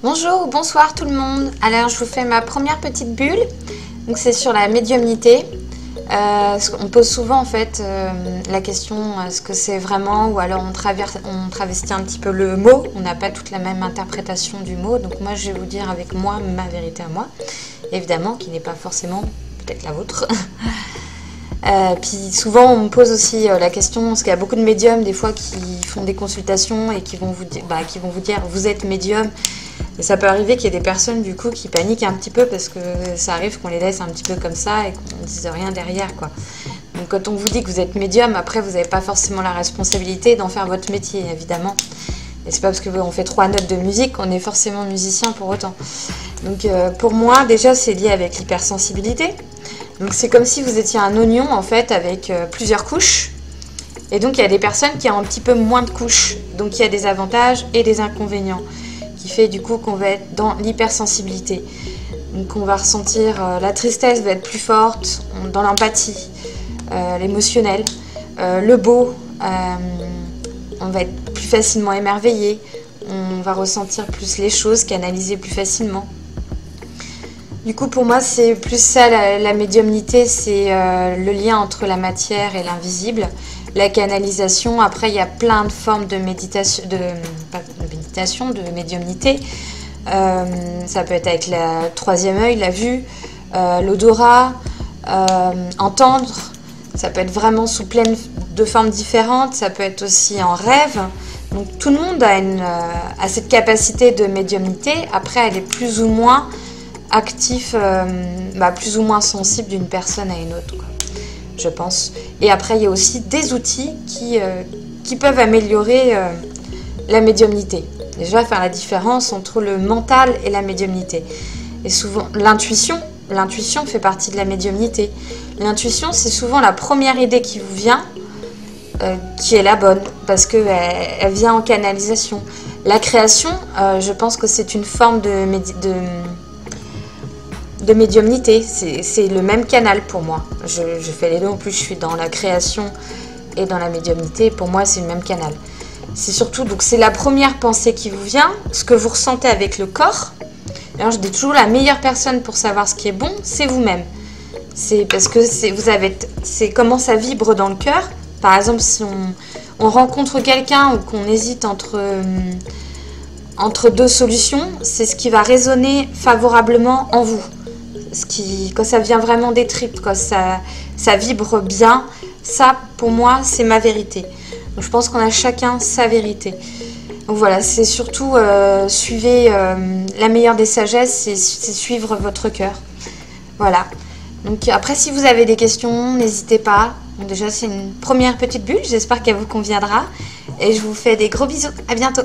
Bonjour ou bonsoir tout le monde. Alors je vous fais ma première petite bulle. Donc c'est sur la médiumnité. On pose souvent en fait la question est-ce que c'est vraiment, ou alors on travestit un petit peu le mot. On n'a pas toute la même interprétation du mot. Donc moi je vais vous dire avec moi ma vérité à moi, évidemment qui n'est pas forcément peut-être la vôtre. Puis souvent on me pose aussi la question, parce qu'il y a beaucoup de médiums des fois qui font des consultations et qui vont vous dire vous êtes médium. Et ça peut arriver qu'il y ait des personnes du coup qui paniquent un petit peu parce que ça arrive qu'on les laisse un petit peu comme ça et qu'on ne dise rien derrière, quoi. Donc quand on vous dit que vous êtes médium, après vous n'avez pas forcément la responsabilité d'en faire votre métier, évidemment. Et c'est pas parce qu'on fait 3 notes de musique qu'on est forcément musicien pour autant. Donc pour moi déjà c'est lié avec l'hypersensibilité. Donc c'est comme si vous étiez un oignon en fait avec plusieurs couches. Et donc il y a des personnes qui ont un petit peu moins de couches. Donc il y a des avantages et des inconvénients. Qui fait du coup qu'on va être dans l'hypersensibilité. Donc on va ressentir la tristesse va être plus forte, dans l'empathie, l'émotionnel, le beau, on va être plus facilement émerveillé, on va ressentir plus les choses, canaliser plus facilement. Du coup pour moi c'est plus ça la médiumnité, c'est le lien entre la matière et l'invisible. La canalisation, après il y a plein de formes de méditation, de médiumnité. Ça peut être avec le troisième œil, la vue, l'odorat, entendre. Ça peut être vraiment sous plein de formes différentes. Ça peut être aussi en rêve. Donc tout le monde a cette capacité de médiumnité. Après, elle est plus ou moins active, plus ou moins sensible d'une personne à une autre, quoi, je pense. Et après, il y a aussi des outils qui peuvent améliorer la médiumnité. Déjà, faire la différence entre le mental et la médiumnité. Et souvent, l'intuition fait partie de la médiumnité. L'intuition, c'est souvent la première idée qui vous vient, qui est la bonne, parce qu'elle vient en canalisation. La création, je pense que c'est une forme de médiumnité. C'est le même canal pour moi. Je fais les deux, en plus je suis dans la création et dans la médiumnité. Pour moi, c'est le même canal. C'est surtout, donc c'est la première pensée qui vous vient, ce que vous ressentez avec le corps. Alors je dis toujours, la meilleure personne pour savoir ce qui est bon, c'est vous-même. C'est parce que c'est comment ça vibre dans le cœur. Par exemple, si on rencontre quelqu'un ou qu'on hésite entre deux solutions, c'est ce qui va résonner favorablement en vous. Quand ça vient vraiment des tripes, quand ça vibre bien, ça pour moi c'est ma vérité. Donc je pense qu'on a chacun sa vérité. Donc voilà, c'est surtout suivez la meilleure des sagesses, c'est suivre votre cœur. Voilà. Donc après, si vous avez des questions, n'hésitez pas. Donc déjà, c'est une première petite bulle. J'espère qu'elle vous conviendra. Et je vous fais des gros bisous. À bientôt.